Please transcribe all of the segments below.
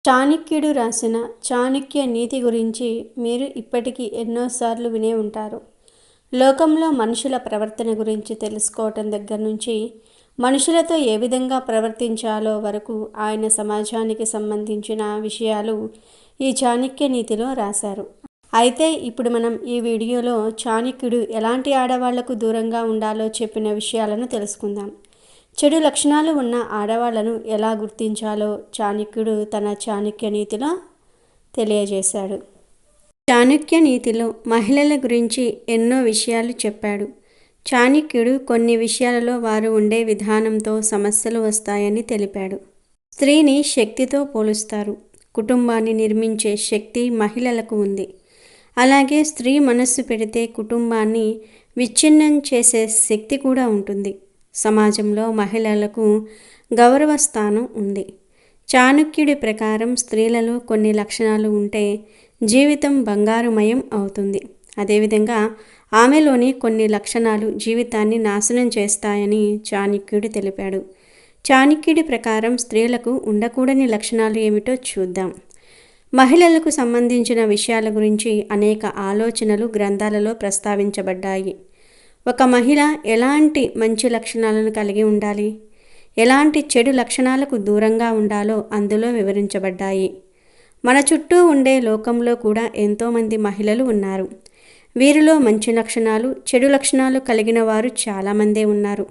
చాణక్యుడు రాసిన చాణక్య నీతి గురించి మీరు ఇప్పటికీ ఎన్నోసార్లు వినే ఉంటారు. లోకంలో మనుషుల ప్రవర్తన గురించి తెలుసుకోవటం దగ్గర నుంచి మనుషులతో ఏ విధంగా ప్రవర్తించాలో వరకు ఆయన సమాజానికి సంబంధించిన విషయాలు ఈ చాణక్య నీతిలో రాశారు. అయితే ఇప్పుడు మనం ఈ వీడియోలో చాణక్యుడు ఎలాంటి ఆడవాళ్లకు దూరంగా ఉండాలో చెప్పిన విషయాలను తెలుసుకుందాం. చెడు లక్షణాలు ఉన్న ఆడవాళ్లను ఎలా గుర్తించాలో చాణక్యుడు తన చాణక్య నీతిలో తెలియజేశాడు. చాణక్య నీతిలో మహిళల గురించి ఎన్నో విషయాలు చెప్పాడు. చాణక్యుడు కొన్ని విషయాలలో వారు ఉండే విధానంతో సమస్యలు వస్తాయని తెలిపాడు. స్త్రీని శక్తితో పోలుస్తారు. కుటుంబాన్ని నిర్మించే శక్తి మహిళలకు ఉంది. అలాగే స్త్రీ మనస్సు పెడితే కుటుంబాన్ని విచ్ఛిన్నం చేసే శక్తి కూడా ఉంటుంది. సమాజంలో మహిళలకు గౌరవ స్థానం ఉంది. చాణక్యుడి ప్రకారం స్త్రీలలో కొన్ని లక్షణాలు ఉంటే జీవితం బంగారుమయం అవుతుంది. అదేవిధంగా ఆమెలోని కొన్ని లక్షణాలు జీవితాన్ని నాశనం చేస్తాయని చాణక్యుడు తెలిపాడు. చాణక్యుడి ప్రకారం స్త్రీలకు ఉండకూడని లక్షణాలు ఏమిటో చూద్దాం. మహిళలకు సంబంధించిన విషయాల గురించి అనేక ఆలోచనలు గ్రంథాలలో ప్రస్తావించబడ్డాయి. ఒక మహిళ ఎలాంటి మంచి లక్షణాలను కలిగి ఉండాలి, ఎలాంటి చెడు లక్షణాలకు దూరంగా ఉండాలో అందులో వివరించబడ్డాయి. మన చుట్టూ ఉండే లోకంలో కూడా ఎంతోమంది మహిళలు ఉన్నారు. వీరిలో మంచి లక్షణాలు, చెడు లక్షణాలు కలిగిన వారు చాలామందే ఉన్నారు.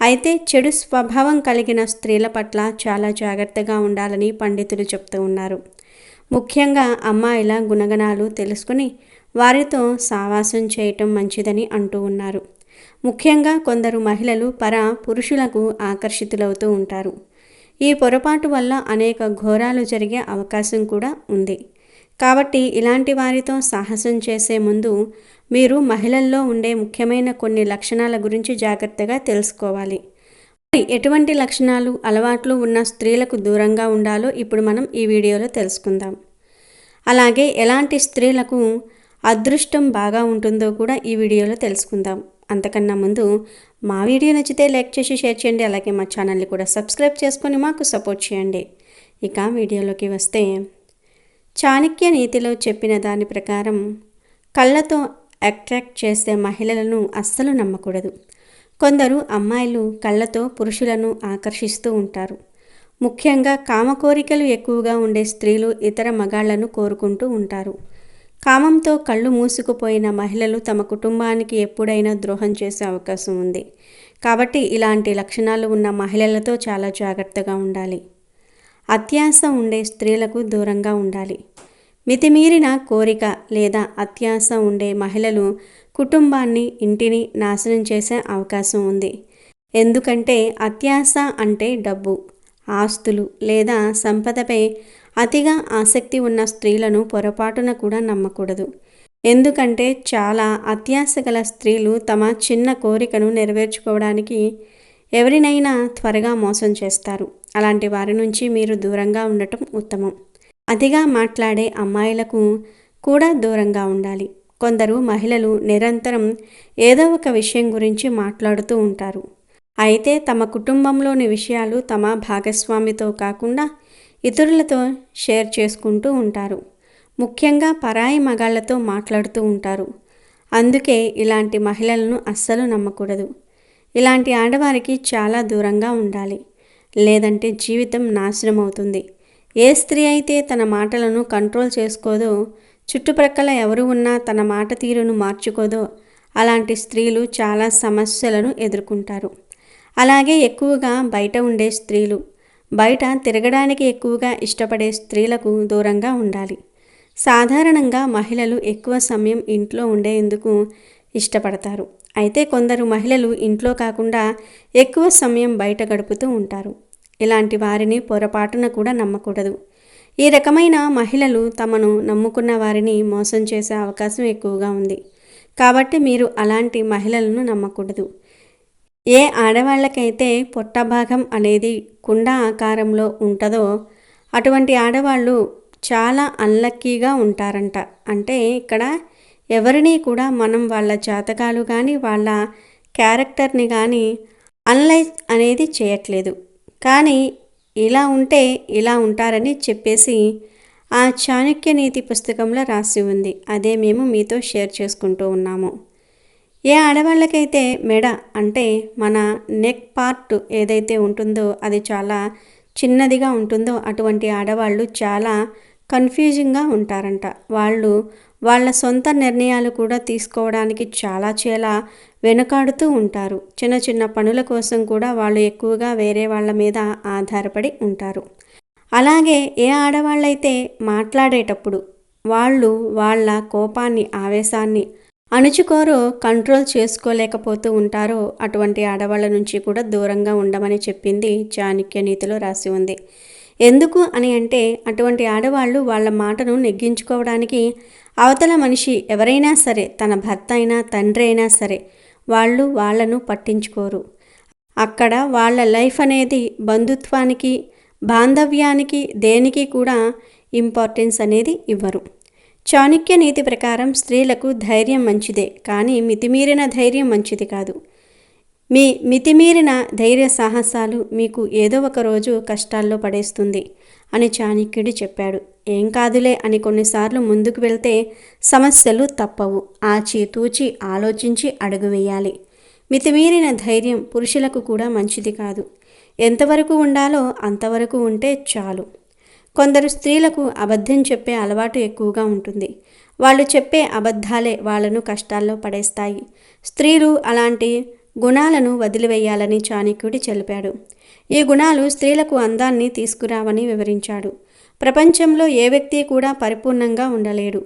అయితే చెడు స్వభావం కలిగిన స్త్రీల పట్ల చాలా జాగ్రత్తగా ఉండాలని పండితులు చెప్తూ ఉన్నారు. ముఖ్యంగా అమ్మాయిల గుణగణాలు తెలుసుకుని వారితో సావాసం చేయటం మంచిదని అంటూ ఉన్నారు. ముఖ్యంగా కొందరు మహిళలు పురుషులకు ఆకర్షితులవుతూ ఉంటారు. ఈ పొరపాటు వల్ల అనేక ఘోరాలు జరిగే అవకాశం కూడా ఉంది. కాబట్టి ఇలాంటి వారితో సాహసం చేసే ముందు మీరు మహిళల్లో ఉండే ముఖ్యమైన కొన్ని లక్షణాల గురించి జాగ్రత్తగా తెలుసుకోవాలి. ఎటువంటి లక్షణాలు, అలవాట్లు ఉన్న స్త్రీలకు దూరంగా ఉండాలో ఇప్పుడు మనం ఈ వీడియోలో తెలుసుకుందాం. అలాగే ఎలాంటి స్త్రీలకు అదృష్టం బాగా ఉంటుందో కూడా ఈ వీడియోలో తెలుసుకుందాం. అంతకన్నా ముందు మా వీడియో నచ్చితే లైక్ చేసి షేర్ చేయండి. అలాగే మా ఛానల్ని కూడా సబ్స్క్రైబ్ చేసుకొని మాకు సపోర్ట్ చేయండి. ఇక వీడియోలోకి వస్తే, చాణక్య నీతిలో చెప్పిన దాని ప్రకారం కళ్ళతో అట్రాక్ట్ చేసే మహిళలను అస్సలు నమ్మకూడదు. కొందరు అమ్మాయిలు కళ్ళతో పురుషులను ఆకర్షిస్తూ ఉంటారు. ముఖ్యంగా కామ కోరికలు ఎక్కువగా ఉండే స్త్రీలు ఇతర మగాళ్లను కోరుకుంటూ ఉంటారు. కామంతో కళ్ళు మూసుకుపోయిన మహిళలు తమ కుటుంబానికి ఎప్పుడైనా ద్రోహం చేసే అవకాశం ఉంది. కాబట్టి ఇలాంటి లక్షణాలు ఉన్న మహిళలతో చాలా జాగ్రత్తగా ఉండాలి. అత్యాశ ఉండే స్త్రీలకు దూరంగా ఉండాలి. మితిమీరిన కోరిక లేదా అత్యాశ ఉండే మహిళలు కుటుంబాన్ని, ఇంటిని నాశనం చేసే అవకాశం ఉంది. ఎందుకంటే అత్యాశ అంటే డబ్బు, ఆస్తులు లేదా సంపదపై అతిగా ఆసక్తి ఉన్న స్త్రీలను పొరపాటున కూడా నమ్మకూడదు. ఎందుకంటే చాలా అత్యాశ గల స్త్రీలు తమ చిన్న కోరికను నెరవేర్చుకోవడానికి ఎవరినైనా త్వరగా మోసం చేస్తారు. అలాంటి వారి నుంచి మీరు దూరంగా ఉండటం ఉత్తమం. అతిగా మాట్లాడే అమ్మాయిలకు కూడా దూరంగా ఉండాలి. కొందరు మహిళలు నిరంతరం ఏదో ఒక విషయం గురించి మాట్లాడుతూ ఉంటారు. అయితే తమ కుటుంబంలోని విషయాలు తమ భాగస్వామితో కాకుండా ఇతరులతో షేర్ చేసుకుంటూ ఉంటారు. ముఖ్యంగా పరాయి మగాళ్లతో మాట్లాడుతూ ఉంటారు. అందుకే ఇలాంటి మహిళలను అస్సలు నమ్మకూడదు. ఇలాంటి ఆడవారికి చాలా దూరంగా ఉండాలి. లేదంటే జీవితం నాశనం అవుతుంది. ఏ స్త్రీ అయితే తన మాటలను కంట్రోల్ చేసుకోదో, చుట్టుప్రక్కల ఎవరు ఉన్నా తన మాట తీరును మార్చుకోదో, అలాంటి స్త్రీలు చాలా సమస్యలను ఎదుర్కొంటారు. అలాగే ఎక్కువగా బయట ఉండే స్త్రీలు, బయట తిరగడానికి ఎక్కువగా ఇష్టపడే స్త్రీలకు దూరంగా ఉండాలి. సాధారణంగా మహిళలు ఎక్కువ సమయం ఇంట్లో ఉండేందుకు ఇష్టపడతారు. అయితే కొందరు మహిళలు ఇంట్లో కాకుండా ఎక్కువ సమయం బయట గడుపుతూ ఉంటారు. ఇలాంటి వారిని పొరపాటున కూడా నమ్మకూడదు. ఈ రకమైన మహిళలు తమను నమ్ముకున్న వారిని మోసం చేసే అవకాశం ఎక్కువగా ఉంది. కాబట్టి మీరు అలాంటి మహిళలను నమ్మకూడదు. ఏ ఆడవాళ్ళకైతే పొట్టభాగం అనేది కుండ ఆకారంలో ఉంటుందో అటువంటి ఆడవాళ్ళు చాలా అన్లక్కీగా ఉంటారంట. అంటే ఇక్కడ ఎవరినీ కూడా మనం వాళ్ళ జాతకాలు కానీ వాళ్ళ క్యారెక్టర్ని కానీ అనలైజ్ అనేది చేయట్లేదు. కానీ ఇలా ఉంటే ఇలా ఉంటారని చెప్పేసి ఆ చాణక్య నీతి పుస్తకంలో రాసి ఉంది. అదే మేము మీతో షేర్ చేసుకుంటూ ఉన్నాము. ఏ ఆడవాళ్ళకైతే మెడ అంటే మన నెక్ పార్ట్ ఏదైతే ఉంటుందో అది చాలా చిన్నదిగా ఉంటుందో అటువంటి ఆడవాళ్ళు చాలా కన్ఫ్యూజింగ్గా ఉంటారంట. వాళ్ళు వాళ్ళ సొంత నిర్ణయాలు కూడా తీసుకోవడానికి చాలా వెనుకాడుతూ ఉంటారు. చిన్న చిన్న పనుల కోసం కూడా వాళ్ళు ఎక్కువగా వేరే వాళ్ళ మీద ఆధారపడి ఉంటారు. అలాగే ఏ ఆడవాళ్ళైతే మాట్లాడేటప్పుడు వాళ్ళు వాళ్ళ కోపాన్ని, ఆవేశాన్ని అణుచుకోరో, కంట్రోల్ చేసుకోలేకపోతూ ఉంటారో అటువంటి ఆడవాళ్ళ నుంచి కూడా దూరంగా ఉండమని చెప్పింది చాణక్య నీతిలో రాసి ఉంది. ఎందుకు అని అంటే అటువంటి ఆడవాళ్ళు వాళ్ళ మాటను నెగ్గించుకోవడానికి అవతల మనిషి ఎవరైనా సరే, తన భర్త అయినా తండ్రి అయినా సరే, వాళ్ళు వాళ్ళను పట్టించుకోరు. అక్కడ వాళ్ళ లైఫ్ అనేది బంధుత్వానికి, బాంధవ్యానికి, దేనికి కూడా ఇంపార్టెన్స్ అనేది ఇవ్వరు. చాణక్య నీతి ప్రకారం స్త్రీలకు ధైర్యం మంచిదే, కానీ మితిమీరిన ధైర్యం మంచిది కాదు. మీ మితిమీరిన ధైర్య సాహసాలు మీకు ఏదో ఒక రోజు కష్టాల్లో పడేస్తుంది అని చాణక్యుడు చెప్పాడు. ఏం కాదులే అని కొన్నిసార్లు ముందుకు వెళ్తే సమస్యలు తప్పవు. ఆచితూచి ఆలోచించి అడుగు వేయాలి. మితిమీరిన ధైర్యం పురుషులకు కూడా మంచిది కాదు. ఎంతవరకు ఉండాలో అంతవరకు ఉంటే చాలు. కొందరు స్త్రీలకు అబద్ధం చెప్పే అలవాటు ఎక్కువగా ఉంటుంది. వాళ్ళు చెప్పే అబద్ధాలే వాళ్ళను కష్టాల్లో పడేస్తాయి. స్త్రీలు అలాంటి గుణాలను వదిలివేయాలని చాణక్యుడు తెలిపాడు. ఈ గుణాలు స్త్రీలకు అందాన్ని తీసుకురావని వివరించాడు. ప్రపంచంలో ఏ వ్యక్తి కూడా పరిపూర్ణంగా ఉండలేడు.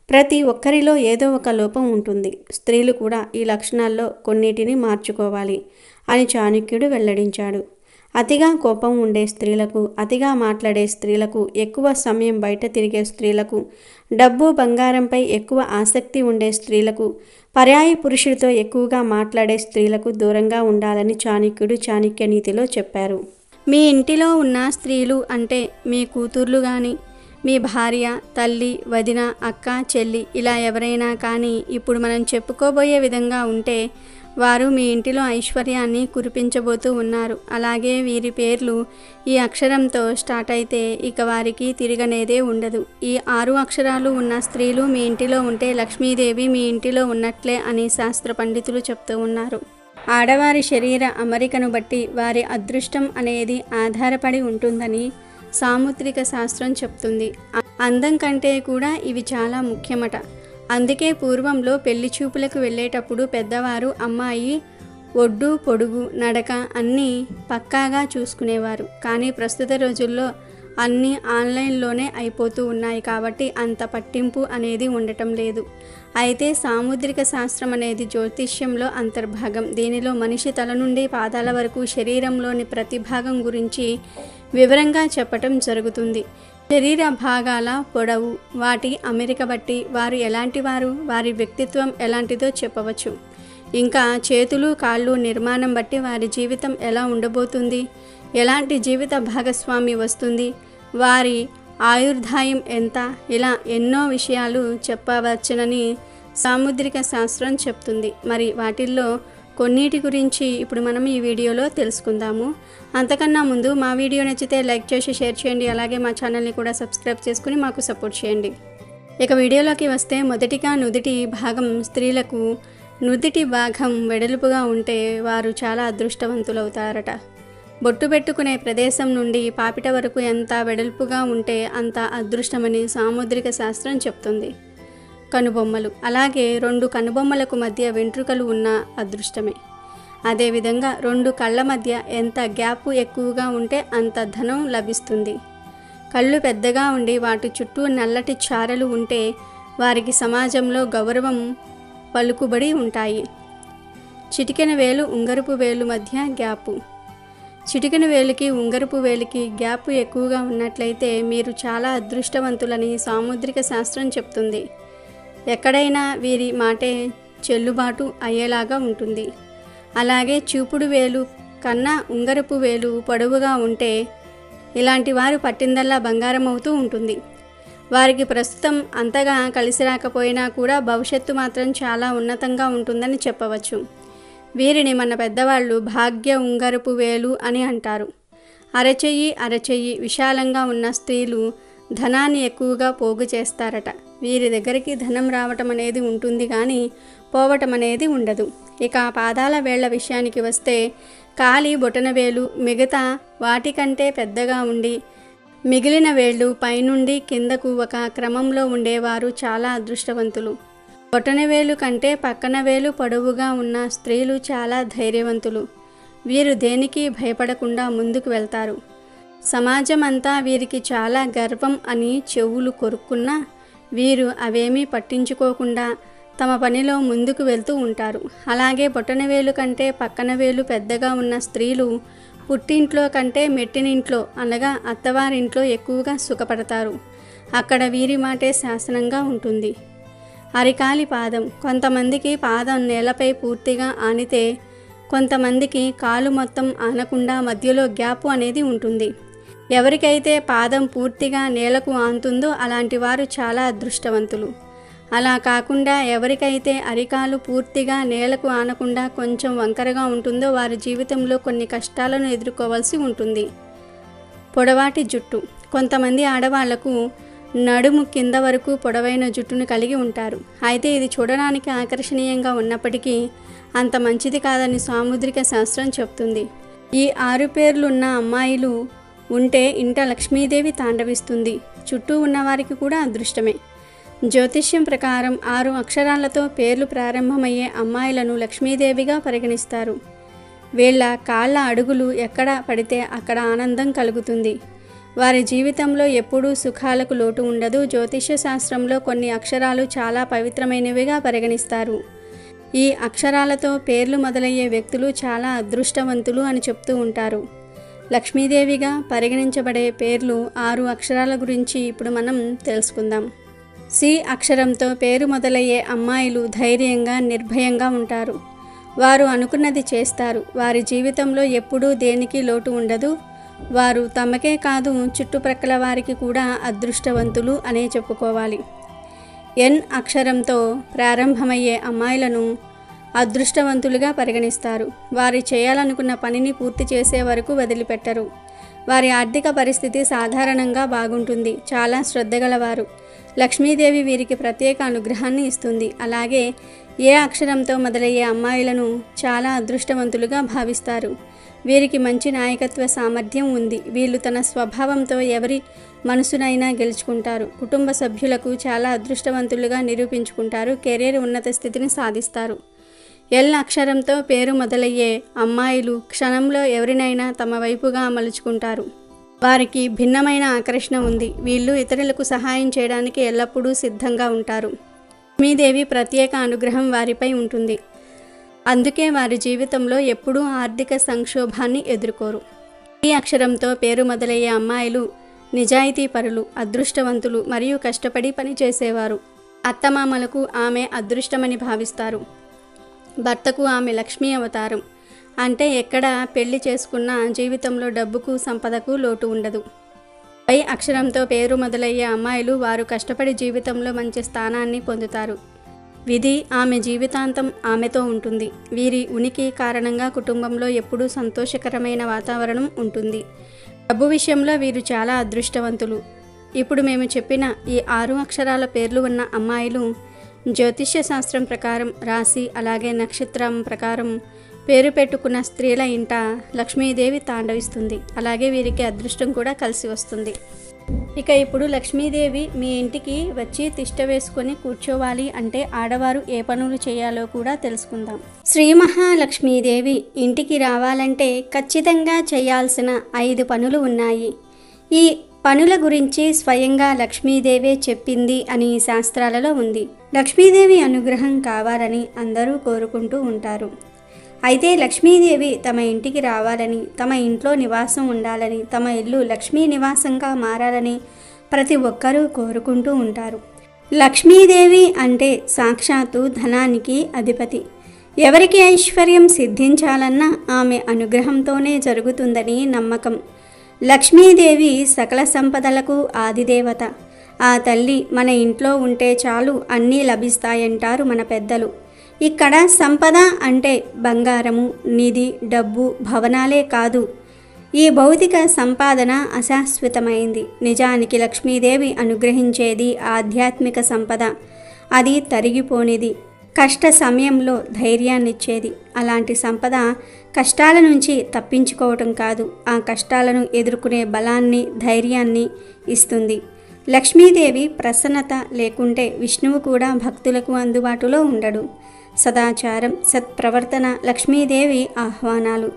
ప్రతి ఒక్కరిలో ఏదో ఒక లోపం ఉంటుంది. స్త్రీలు కూడా ఈ లక్షణాల్లో కొన్నిటిని మార్చుకోవాలి అని చాణక్యుడు వెల్లడించాడు. అతిగా కోపం ఉండే స్త్రీలకు, అతిగా మాట్లాడే స్త్రీలకు, ఎక్కువ సమయం బయట తిరిగే స్త్రీలకు, డబ్బు బంగారంపై ఎక్కువ ఆసక్తి ఉండే స్త్రీలకు, పర్యాయ పురుషుడితో ఎక్కువగా మాట్లాడే స్త్రీలకు దూరంగా ఉండాలని చాణక్యుడు చాణక్య నీతిలో చెప్పారు. మీ ఇంటిలో ఉన్న స్త్రీలు అంటే మీ కూతుర్లు కానీ, మీ భార్య, తల్లి, వదిన, అక్క, చెల్లి ఇలా ఎవరైనా కానీ ఇప్పుడు మనం చెప్పుకోబోయే విధంగా ఉంటే వారు మీ ఇంటిలో ఐశ్వర్యాన్ని కురిపించబోతూ ఉన్నారు. అలాగే వీరి పేర్లు ఈ అక్షరంతో స్టార్ట్ అయితే ఇక వారికి తిరగనేదే ఉండదు. ఈ 6 అక్షరాలు ఉన్న స్త్రీలు మీ ఇంటిలో ఉంటే లక్ష్మీదేవి మీ ఇంటిలో ఉన్నట్లే అని శాస్త్ర పండితులు చెప్తూ ఉన్నారు. ఆడవారి శరీర అమరికను బట్టి వారి అదృష్టం అనేది ఆధారపడి ఉంటుందని సాముద్రిక శాస్త్రం చెప్తుంది. అందం కంటే కూడా ఇవి చాలా ముఖ్యమట. అందుకే పూర్వంలో పెళ్లి చూపులకు వెళ్ళేటప్పుడు పెద్దవారు అమ్మాయి ఒడ్డు, పొడుగు, నడక అన్నీ పక్కాగా చూసుకునేవారు. కానీ ప్రస్తుత రోజుల్లో అన్నీ ఆన్లైన్లోనే అయిపోతూ ఉన్నాయి కాబట్టి అంత పట్టింపు అనేది ఉండటం లేదు. అయితే సాముద్రిక శాస్త్రం అనేది జ్యోతిష్యంలో అంతర్భాగం. దీనిలో మనిషి తల నుండి పాదాల వరకు శరీరంలోని ప్రతి భాగం గురించి వివరంగా చెప్పటం జరుగుతుంది. శరీర భాగాల పొడవు, వాటి అమరిక బట్టి వారు ఎలాంటి వారు, వారి వ్యక్తిత్వం ఎలాంటిదో చెప్పవచ్చు. ఇంకా చేతులు, కాళ్ళు నిర్మాణం బట్టి వారి జీవితం ఎలా ఉండబోతుంది, ఎలాంటి జీవిత భాగస్వామి వస్తుంది, వారి ఆయుర్దాయం ఎంత, ఇలా ఎన్నో విషయాలు చెప్పవచ్చునని సాముద్రిక శాస్త్రం చెప్తుంది. మరి వాటిల్లో కొన్నిటి గురించి ఇప్పుడు మనం ఈ వీడియోలో తెలుసుకుందాము. అంతకన్నా ముందు మా వీడియో నచ్చితే లైక్ చేసి షేర్ చేయండి. అలాగే మా ఛానల్ని కూడా సబ్స్క్రైబ్ చేసుకుని మాకు సపోర్ట్ చేయండి. ఇక వీడియోలోకి వస్తే మొదటిగా నుదిటి భాగం. స్త్రీలకు నుదిటి భాగం వెడల్పుగా ఉంటే వారు చాలా అదృష్టవంతులవుతారట. బొట్టు పెట్టుకునే ప్రదేశం నుండి పాపిట వరకు ఎంత వెడల్పుగా ఉంటే అంత అదృష్టమని సాముద్రిక శాస్త్రం చెప్తుంది. కనుబొమ్మలు, అలాగే 2 కనుబొమ్మలకు మధ్య వెంట్రుకలు ఉన్న అదృష్టమే. అదేవిధంగా 2 కళ్ళ మధ్య ఎంత గ్యాప్ ఎక్కువగా ఉంటే అంత ధనం లభిస్తుంది. కళ్ళు పెద్దగా ఉండి వాటి చుట్టూ నల్లటి చారలు ఉంటే వారికి సమాజంలో గౌరవం, పలుకుబడి ఉంటాయి. చిటికెన వేలు, ఉంగరపు వేలు మధ్య గ్యాపు. చిటికెన వేలుకి, ఉంగరపు వేలుకి గ్యాప్ ఎక్కువగా ఉన్నట్లయితే మీరు చాలా అదృష్టవంతులని సాముద్రిక శాస్త్రం చెప్తుంది. ఎక్కడైనా వీరి మాటే చెల్లుబాటు అయ్యేలాగా ఉంటుంది. అలాగే చూపుడు వేలు కన్నా ఉంగరపు వేలు పొడవుగా ఉంటే ఇలాంటి వారు పట్టిందల్లా బంగారం అవుతూ ఉంటుంది. వారికి ప్రస్తుతం అంతగా కలిసి రాకపోయినా కూడా భవిష్యత్తు మాత్రం చాలా ఉన్నతంగా ఉంటుందని చెప్పవచ్చు. వీరిని మన పెద్దవాళ్ళు భాగ్య ఉంగరపు వేలు అని అంటారు. అరచెయ్యి విశాలంగా ఉన్న స్త్రీలు ధనాన్ని ఎక్కువగా పోగు చేస్తారట. వీరి దగ్గరికి ధనం రావటం అనేది ఉంటుంది కానీ పోవటం అనేది ఉండదు. ఇక పాదాల వేళ్ల విషయానికి వస్తే కాలి బొటనవేలు మిగతా వాటికంటే పెద్దగా ఉండి మిగిలిన వేళ్ళు పైనుండి కిందకు ఒక క్రమంలో ఉండేవారు చాలా అదృష్టవంతులు. బొటనవేలు కంటే పక్కన వేలు పొడవుగా ఉన్న స్త్రీలు చాలా ధైర్యవంతులు. వీరు దేనికి భయపడకుండా ముందుకు వెళ్తారు. సమాజం అంతా వీరికి చాలా గర్వం అని చెవులు కొరుక్కున్నా వీరు అవేమీ పట్టించుకోకుండా తమ పనిలో ముందుకు వెళ్తూ ఉంటారు. అలాగే బొటనవేలు కంటే పక్కన వేలు పెద్దగా ఉన్న స్త్రీలు పుట్టింట్లో కంటే మెట్టినింట్లో అనగా అత్తవారింట్లో ఎక్కువగా సుఖపడతారు. అక్కడ వీరి మాటే శాసనంగా ఉంటుంది. అరికాలి పాదం. కొంతమందికి పాదం నేలపై పూర్తిగా ఆనితే కొంతమందికి కాలు మొత్తం ఆనకుండా మధ్యలో గ్యాప్ అనేది ఉంటుంది. ఎవరికైతే పాదం పూర్తిగా నేలకు ఆనుతుందో అలాంటి వారు చాలా అదృష్టవంతులు. అలా కాకుండా ఎవరికైతే అరికాలు పూర్తిగా నేలకు ఆనకుండా కొంచెం వంకరగా ఉంటుందో వారి జీవితంలో కొన్ని కష్టాలను ఎదుర్కోవాల్సి ఉంటుంది. పొడవాటి జుట్టు. కొంతమంది ఆడవాళ్లకు నడుము కింద వరకు పొడవైన జుట్టును కలిగి ఉంటారు. అయితే ఇది చూడడానికి ఆకర్షణీయంగా ఉన్నప్పటికీ అంత మంచిది కాదని సాముద్రిక శాస్త్రం చెప్తుంది. ఈ 6 పేర్లున్న అమ్మాయిలు ఉంటే ఇంట లక్ష్మీదేవి తాండవిస్తుంది. చుట్టూ ఉన్నవారికి కూడా అదృష్టమే. జ్యోతిష్యం ప్రకారం 6 అక్షరాలతో పేర్లు ప్రారంభమయ్యే అమ్మాయిలను లక్ష్మీదేవిగా పరిగణిస్తారు. వీళ్ళ కాళ్ళ అడుగులు ఎక్కడ పడితే అక్కడ ఆనందం కలుగుతుంది. వారి జీవితంలో ఎప్పుడూ సుఖాలకు లోటు ఉండదు. జ్యోతిష్య శాస్త్రంలో కొన్ని అక్షరాలు చాలా పవిత్రమైనవిగా పరిగణిస్తారు. ఈ అక్షరాలతో పేర్లు మొదలయ్యే వ్యక్తులు చాలా అదృష్టవంతులు అని చెప్తూ ఉంటారు. లక్ష్మీదేవిగా పరిగణించబడే పేర్లు 6 అక్షరాల గురించి ఇప్పుడు మనం తెలుసుకుందాం. సి అక్షరంతో పేరు మొదలయ్యే అమ్మాయిలు ధైర్యంగా నిర్భయంగా ఉంటారు. వారు అనుకున్నది చేస్తారు. వారి జీవితంలో ఎప్పుడూ దేనికి లోటు ఉండదు. వారు తమకే కాదు చుట్టుప్రక్కల వారికి కూడా అదృష్టవంతులు అనే చెప్పుకోవాలి. ఎన్ అక్షరంతో ప్రారంభమయ్యే అమ్మాయిలను అదృష్టవంతులుగా పరిగణిస్తారు. వారు చేయాలనుకున్న పనిని పూర్తి చేసే వరకు వదిలిపెట్టరు. వారి ఆర్థిక పరిస్థితి సాధారణంగా బాగుంటుంది. చాలా శ్రద్ధగలవారు. లక్ష్మీదేవి వీరికి ప్రత్యేక అనుగ్రహాన్ని ఇస్తుంది. అలాగే ఏ అక్షరంతో మొదలయ్యే అమ్మాయిలను చాలా అదృష్టవంతులుగా భావిస్తారు. వీరికి మంచి నాయకత్వ సామర్థ్యం ఉంది. వీళ్ళు తన స్వభావంతో ఎవరి మనసునైనా గెలుచుకుంటారు. కుటుంబ సభ్యులకు చాలా అదృష్టవంతులుగా నిరూపించుకుంటారు. కెరీర్ ఉన్నత స్థితిని సాధిస్తారు. ఎల్ అక్షరంతో పేరు మొదలయ్యే అమ్మాయిలు క్షణంలో ఎవరినైనా తమ వైపుగా మలుచుకుంటారు. వారికి భిన్నమైన ఆకర్షణ ఉంది. వీళ్ళు ఇతరులకు సహాయం చేయడానికి ఎల్లప్పుడూ సిద్ధంగా ఉంటారు. లక్ష్మీదేవి ప్రత్యేక అనుగ్రహం వారిపై ఉంటుంది. అందుకే వారి జీవితంలో ఎప్పుడూ ఆర్థిక సంక్షోభాన్ని ఎదుర్కోరు. ఈ అక్షరంతో పేరు మొదలయ్యే అమ్మాయిలు నిజాయితీ పరులు, అదృష్టవంతులు మరియు కష్టపడి పనిచేసేవారు. అత్తమామలకు ఆమె అదృష్టమని భావిస్తారు. భర్తకు ఆమె లక్ష్మీ అవతారం. అంటే ఎక్కడ పెళ్లి చేసుకున్న జీవితంలో డబ్బుకు సంపదకు లోటు ఉండదు. పై అక్షరంతో పేరు మొదలయ్యే అమ్మాయిలు వారు కష్టపడి జీవితంలో మంచి స్థానాన్ని పొందుతారు. విధి ఆమె జీవితాంతం ఆమెతో ఉంటుంది. వీరి ఉనికి కారణంగా కుటుంబంలో ఎప్పుడూ సంతోషకరమైన వాతావరణం ఉంటుంది. డబ్బు విషయంలో వీరు చాలా అదృష్టవంతులు. ఇప్పుడు మేము చెప్పిన ఈ 6 అక్షరాల పేర్లు ఉన్న అమ్మాయిలు జ్యోతిష్య శాస్త్రం ప్రకారం రాశి అలాగే నక్షత్రం ప్రకారం పేరు పెట్టుకున్న స్త్రీల ఇంట లక్ష్మీదేవి తాండవిస్తుంది. అలాగే వీరికి అదృష్టం కూడా కలిసి వస్తుంది. ఇక ఇప్పుడు లక్ష్మీదేవి మీ ఇంటికి వచ్చి తిష్ట వేసుకొని కూర్చోవాలి అంటే ఆడవారు ఏ పనులు చేయాలో కూడా తెలుసుకుందాం. శ్రీ మహాలక్ష్మీదేవి ఇంటికి రావాలంటే ఖచ్చితంగా చేయాల్సిన 5 పనులు ఉన్నాయి. ఈ పనుల గురించి స్వయంగా లక్ష్మీదేవే చెప్పింది అని శాస్త్రాలలో ఉంది. లక్ష్మీదేవి అనుగ్రహం కావాలని అందరూ కోరుకుంటూ ఉంటారు. అయితే లక్ష్మీదేవి తమ ఇంటికి రావాలని, తమ ఇంట్లో నివాసం ఉండాలని, తమ ఇల్లు లక్ష్మీ నివాసంగా మారాలని ప్రతి ఒక్కరూ కోరుకుంటూ ఉంటారు. లక్ష్మీదేవి అంటే సాక్షాత్తు ధనానికి అధిపతి. ఎవరికి ఐశ్వర్యం సిద్ధించాలన్నా ఆమె అనుగ్రహంతోనే జరుగుతుందని నమ్మకం. లక్ష్మీదేవి సకల సంపదలకు ఆదిదేవత. ఆ తల్లి మన ఇంట్లో ఉంటే చాలు అన్నీ లభిస్తాయంటారు మన పెద్దలు. ఇక్కడ సంపద అంటే బంగారము, నిధి, డబ్బు, భవనాలే కాదు. ఈ భౌతిక సంపాదన అశాశ్వతమైంది. నిజానికి లక్ష్మీదేవి అనుగ్రహించేది ఆధ్యాత్మిక సంపద. అది తరిగిపోనిది, కష్ట సమయంలో ధైర్యాన్నిచ్చేది. అలాంటి సంపద కష్టాల నుంచి తప్పించుకోవటం కాదు, ఆ కష్టాలను ఎదుర్కొనే బలాన్ని, ధైర్యాన్ని ఇస్తుంది. లక్ష్మీదేవి ప్రసన్నత లేకుంటే విష్ణువు కూడా భక్తులకు అందుబాటులో ఉండడు. సదాచారం, సత్ప్రవర్తన లక్ష్మీదేవి ఆహ్వానాలు.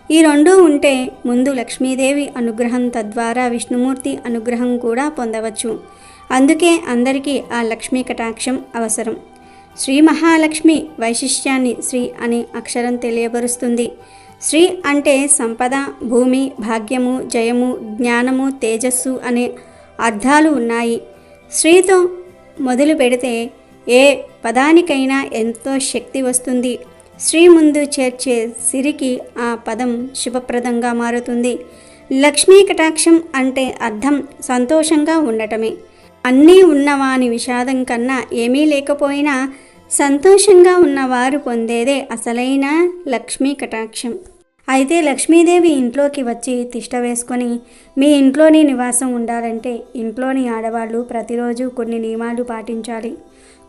ఈ రెండూ ఉంటే ముందు లక్ష్మీదేవి అనుగ్రహం, తద్వారా విష్ణుమూర్తి అనుగ్రహం కూడా పొందవచ్చు. అందుకే అందరికీ ఆ లక్ష్మీ కటాక్షం అవసరం. శ్రీ మహాలక్ష్మి వైశిష్ట్యాన్ని శ్రీ అనే అక్షరం తెలియబరుస్తుంది. శ్రీ అంటే సంపద, భూమి, భాగ్యము, జయము, జ్ఞానము, తేజస్సు అనే అర్థాలు ఉన్నాయి. శ్రీతో మొదలు పెడితే ఏ పదానికైనా ఎంతో శక్తి వస్తుంది. శ్రీ ముందు చేర్చే సిరికి ఆ పదం శుభప్రదంగా మారుతుంది. లక్ష్మీ కటాక్షం అంటే అర్థం సంతోషంగా ఉండటమే. అన్నీ ఉన్నవాని విషాదం కన్నా ఏమీ లేకపోయినా సంతోషంగా ఉన్నవారు పొందేదే అసలైన లక్ష్మీ కటాక్షం. అయితే లక్ష్మీదేవి ఇంట్లోకి వచ్చి తిష్ట వేసుకొని మీ ఇంట్లోని నివాసం ఉండాలంటే ఇంట్లోని ఆడవాళ్ళు ప్రతిరోజు కొన్ని నియమాలు పాటించాలి.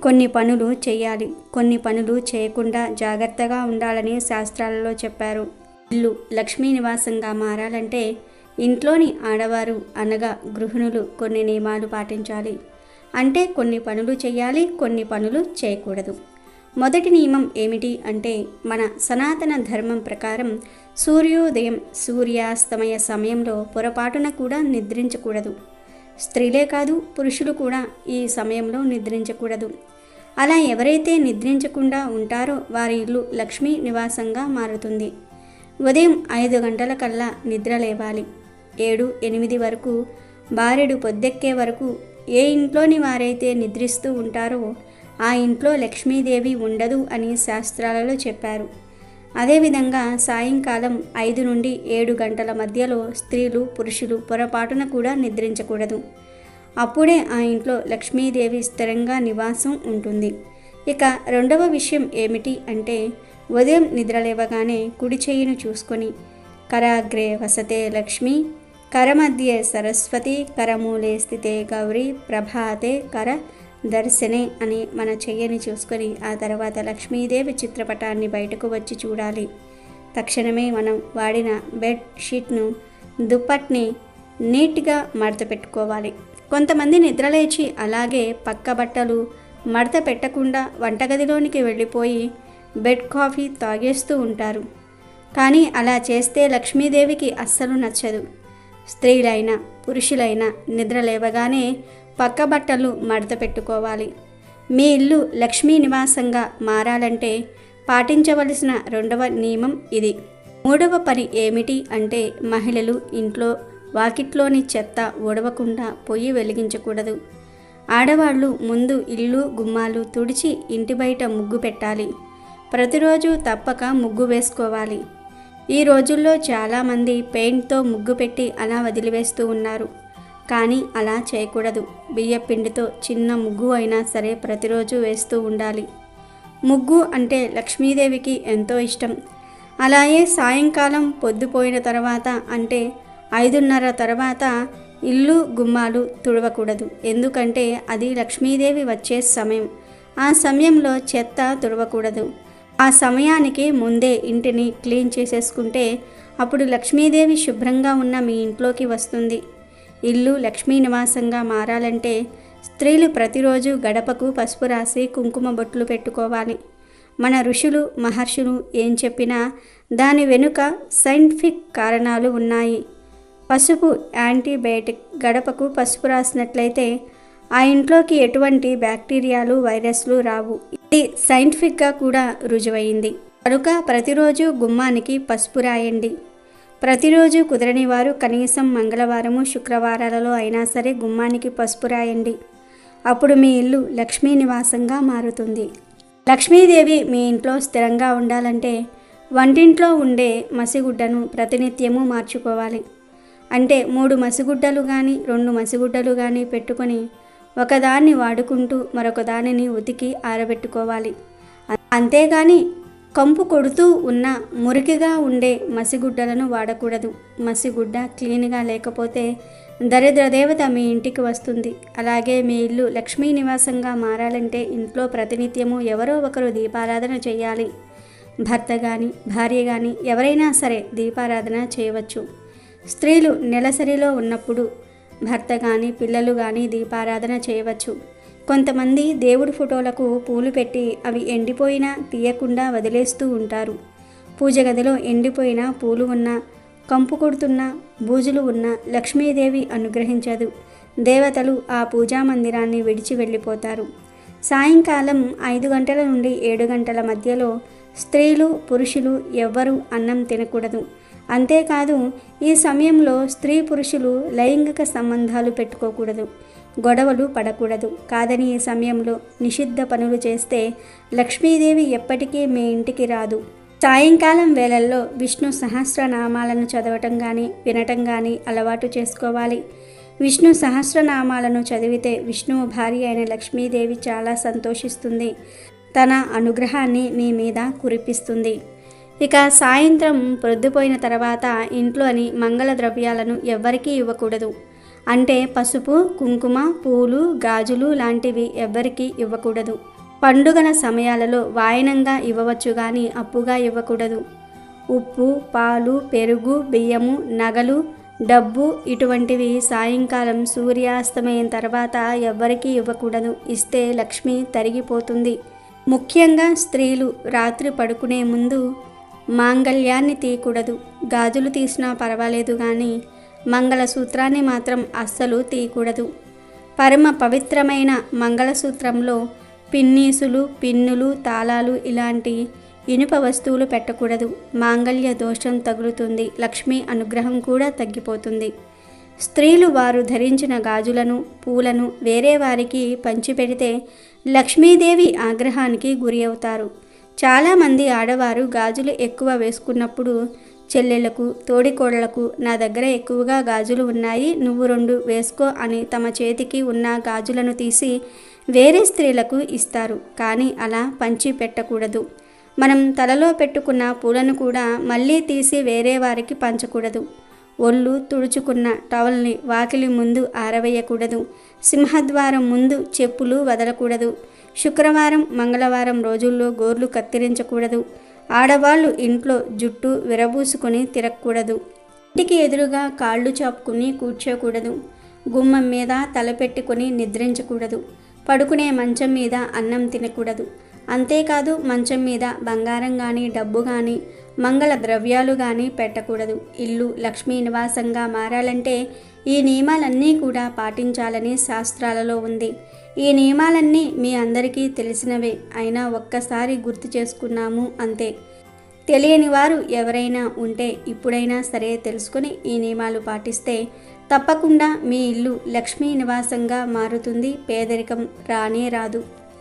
కొన్ని పనులు చేయాలి, కొన్ని పనులు చేయకుండా జాగ్రత్తగా ఉండాలని శాస్త్రాలలో చెప్పారు. ఇల్లు లక్ష్మీ నివాసంగా మారాలంటే ఇంట్లోని ఆడవారు అనగా గృహిణులు కొన్ని నియమాలు పాటించాలి. అంటే కొన్ని పనులు చేయాలి, కొన్ని పనులు చేయకూడదు. మొదటి నియమం ఏమిటి అంటే మన సనాతన ధర్మం ప్రకారం సూర్యోదయం, సూర్యాస్తమయ సమయంలో పొరపాటున కూడా నిద్రించకూడదు. స్త్రీలే కాదు, పురుషులు కూడా ఈ సమయంలో నిద్రించకూడదు. అలా ఎవరైతే నిద్రించకుండా ఉంటారో వారి ఇల్లు లక్ష్మీ నివాసంగా మారుతుంది. ఉదయం 5 గంటల కల్లా నిద్ర లేవాలి. 7-8 వరకు బారెడు పొద్దెక్కే వరకు ఏ ఇంట్లోని వారైతే నిద్రిస్తూ ఉంటారో ఆ ఇంట్లో లక్ష్మీదేవి ఉండదు అని శాస్త్రాలలో చెప్పారు. అదేవిధంగా సాయంకాలం 5 నుండి 7 గంటల మధ్యలో స్త్రీలు, పురుషులు పొరపాటున కూడా నిద్రించకూడదు. అప్పుడే ఆ ఇంట్లో లక్ష్మీదేవి స్థిరంగా నివాసం ఉంటుంది. ఇక రెండవ విషయం ఏమిటి అంటే ఉదయం నిద్రలేవగానే కుడి చేయిను చూసుకొని కరాగ్రే వసతే లక్ష్మి, కరమధ్యే సరస్వతి, కరమూలే స్థితే గౌరీ, ప్రభాతే కర దర్శనే అని మన చెయ్యని చూసుకొని ఆ తర్వాత లక్ష్మీదేవి చిత్రపటాన్ని బయటకు వచ్చి చూడాలి. తక్షణమే మనం వాడిన బెడ్ షీట్ను, దుప్పట్ని నీట్గా మడత పెట్టుకోవాలి. కొంతమంది నిద్రలేచి అలాగే పక్క బట్టలు మడత పెట్టకుండా వంటగదిలోనికి వెళ్ళిపోయి బెడ్ కాఫీ తాగేస్తూ ఉంటారు. కానీ అలా చేస్తే లక్ష్మీదేవికి అస్సలు నచ్చదు. స్త్రీలైనా పురుషులైనా నిద్ర లేవగానే పక్క బట్టలు మడత పెట్టుకోవాలి. మీ ఇల్లు లక్ష్మీ నివాసంగా మారాలంటే పాటించవలసిన రెండవ నియమం ఇది. మూడవ పని ఏమిటి అంటే మహిళలు ఇంట్లో వాకిట్లోని చెత్త ఊడవకుండా పొయ్యి వెలిగించకూడదు. ఆడవాళ్ళు ముందు ఇల్లు గుమ్మాలు తుడిచి ఇంటి బయట ముగ్గు పెట్టాలి. ప్రతిరోజు తప్పక ముగ్గు వేసుకోవాలి. ఈ రోజుల్లో చాలామంది పెయింట్తో ముగ్గు పెట్టి అలా వదిలివేస్తూ ఉన్నారు. కానీ అలా చేయకూడదు. బియ్యపిండితో చిన్న ముగ్గు అయినా సరే ప్రతిరోజు వేస్తూ ఉండాలి. ముగ్గు అంటే లక్ష్మీదేవికి ఎంతో ఇష్టం. అలాగే సాయంకాలం పొద్దుపోయిన తర్వాత అంటే 5:30 తర్వాత ఇల్లు గుమ్మాలు తుడవకూడదు. ఎందుకంటే అది లక్ష్మీదేవి వచ్చే సమయం. ఆ సమయంలో చెత్త తుడవకూడదు. ఆ సమయానికి ముందే ఇంటిని క్లీన్ చేసేసుకుంటే అప్పుడు లక్ష్మీదేవి శుభ్రంగా ఉన్న మీ ఇంట్లోకి వస్తుంది. ఇల్లు లక్ష్మీ నివాసంగా మారాలంటే స్త్రీలు ప్రతిరోజు గడపకు పసుపు రాసి కుంకుమ బొట్లు పెట్టుకోవాలి. మన ఋషులు మహర్షులు ఏం చెప్పినా దాని వెనుక సైంటిఫిక్ కారణాలు ఉన్నాయి. పసుపు యాంటీబయాటిక్. గడపకు పసుపు రాసినట్లయితే ఆ ఇంట్లోకి ఎటువంటి బ్యాక్టీరియాలు, వైరస్లు రావు. ఇది సైంటిఫిక్గా కూడా రుజువైంది. కనుక ప్రతిరోజు గుమ్మానికి పసుపు రాయండి. ప్రతిరోజు కుదరని వారు కనీసం మంగళవారము, శుక్రవారాలలో అయినా సరే గుమ్మానికి పసుపు రాయండి. అప్పుడు మీ ఇల్లు లక్ష్మీ నివాసంగా మారుతుంది. లక్ష్మీదేవి మీ ఇంట్లో స్థిరంగా ఉండాలంటే వంటింట్లో ఉండే మసిగుడ్డను ప్రతినిత్యము మార్చుకోవాలి. అంటే 3 మసిగుడ్డలు కానీ 2 మసిగుడ్డలు కానీ పెట్టుకొని ఒకదాన్ని వాడుకుంటూ మరొక దానిని ఉతికి ఆరబెట్టుకోవాలి. అంతేగాని కంపు కొడుతూ ఉన్న మురికిగా ఉండే మసిగుడ్డలను వాడకూడదు. మసిగుడ్డ క్లీన్గా లేకపోతే దరిద్ర దేవత మీ ఇంటికి వస్తుంది. అలాగే మీ ఇల్లు లక్ష్మీ నివాసంగా మారాలంటే ఇంట్లో ప్రతినిత్యము ఎవరో ఒకరు దీపారాధన చేయాలి. భర్త కానీ భార్య కానీ ఎవరైనా సరే దీపారాధన చేయవచ్చు. స్త్రీలు నెలసరిలో ఉన్నప్పుడు భర్త కానీ పిల్లలు కానీ దీపారాధన చేయవచ్చు. కొంతమంది దేవుడి ఫోటోలకు పూలు పెట్టి అవి ఎండిపోయినా తీయకుండా వదిలేస్తూ ఉంటారు. పూజ గదిలో ఎండిపోయిన పూలు ఉన్నా, కంపు కొడుతున్న బూజులు ఉన్న లక్ష్మీదేవి అనుగ్రహించదు. దేవతలు ఆ పూజా మందిరాన్ని విడిచి వెళ్ళిపోతారు. సాయంకాలం 5 గంటల నుండి 7 గంటల మధ్యలో స్త్రీలు పురుషులు ఎవ్వరూ అన్నం తినకూడదు. అంతేకాదు ఈ సమయంలో స్త్రీ పురుషులు లైంగిక సంబంధాలు పెట్టుకోకూడదు. గొడవలు పడకూడదు. కాదని ఈ సమయంలో నిషిద్ధ పనులు చేస్తే లక్ష్మీదేవి ఎప్పటికీ మీ ఇంటికి రాదు. సాయంకాలం వేళల్లో విష్ణు సహస్రనామాలను చదవటం కానీ వినటం కానీ అలవాటు చేసుకోవాలి. విష్ణు సహస్రనామాలను చదివితే విష్ణువు భార్య అయిన లక్ష్మీదేవి చాలా సంతోషిస్తుంది. తన అనుగ్రహాన్ని మీ మీద కురిపిస్తుంది. ఇక సాయంత్రం ప్రొద్దుపోయిన తర్వాత ఇంట్లోని మంగళ ద్రవ్యాలను ఎవ్వరికీ ఇవ్వకూడదు. అంటే పసుపు, కుంకుమ, పూలు, గాజులు లాంటివి ఎవ్వరికీ ఇవ్వకూడదు. పండుగల సమయాలలో వాయనంగా ఇవ్వవచ్చు కానీ అప్పుగా ఇవ్వకూడదు. ఉప్పు, పాలు, పెరుగు, బియ్యము, నగలు, డబ్బు ఇటువంటివి సాయంకాలం సూర్యాస్తమయం తర్వాత ఎవ్వరికీ ఇవ్వకూడదు. ఇస్తే లక్ష్మి తరిగిపోతుంది. ముఖ్యంగా స్త్రీలు రాత్రి పడుకునే ముందు మాంగళ్యాన్ని తీయకూడదు. గాజులు తీసినా పర్వాలేదు కానీ మంగళసూత్రాన్ని మాత్రం అస్సలు తీయకూడదు. పరమ పవిత్రమైన మంగళసూత్రంలో పిన్నీసులు, పిన్నులు, తాళాలు ఇలాంటి ఇనుప వస్తువులు పెట్టకూడదు. మాంగళ్య దోషం తగులుతుంది. లక్ష్మీ అనుగ్రహం కూడా తగ్గిపోతుంది. స్త్రీలు వారు ధరించిన గాజులను, పూలను వేరే వారికి పంచిపెడితే లక్ష్మీదేవి ఆగ్రహానికి గురి అవుతారు. చాలామంది ఆడవారు గాజులు ఎక్కువ వేసుకున్నప్పుడు చెల్లెళ్లకు, తోడికోడళ్లకు నా దగ్గర ఎక్కువగా గాజులు ఉన్నాయి, నువ్వు 2 వేసుకో అని తమ చేతికి ఉన్న గాజులను తీసి వేరే స్త్రీలకు ఇస్తారు. కానీ అలా పంచి పెట్టకూడదు. మనం తలలో పెట్టుకున్న పూలను కూడా మళ్ళీ తీసి వేరే వారికి పంచకూడదు. ఒళ్ళు తుడుచుకున్న టవల్ని వాకిలి ముందు ఆరవేయకూడదు. సింహద్వారం ముందు చెప్పులు వదలకూడదు. శుక్రవారం, మంగళవారం రోజుల్లో గోర్లు కత్తిరించకూడదు. ఆడవాళ్ళు ఇంట్లో జుట్టు విరబూసుకొని తిరగకూడదు. ఇంటికి ఎదురుగా కాళ్ళు చాపుకుని కూర్చోకూడదు. గుమ్మం మీద తలపెట్టుకొని నిద్రించకూడదు. పడుకునే మంచం మీద అన్నం తినకూడదు. అంతేకాదు మంచం మీద బంగారం కానీ, డబ్బు కానీ, మంగళ ద్రవ్యాలు కానీ పెట్టకూడదు. ఇల్లు లక్ష్మీ నివాసంగా మారాలంటే ఈ నియమాలన్నీ కూడా పాటించాలని శాస్త్రాలలో ఉంది. ఈ నియమాలన్నీ మీ అందరికీ తెలిసినవే, అయినా ఒక్కసారి గుర్తు చేసుకున్నాము అంతే. తెలియని వారు ఎవరైనా ఉంటే ఇప్పుడైనా సరే తెలుసుకొని ఈ నియమాలు పాటిస్తే తప్పకుండా మీ ఇల్లు లక్ష్మీ నివాసంగా మారుతుంది. పేదరికం రానే రాదు.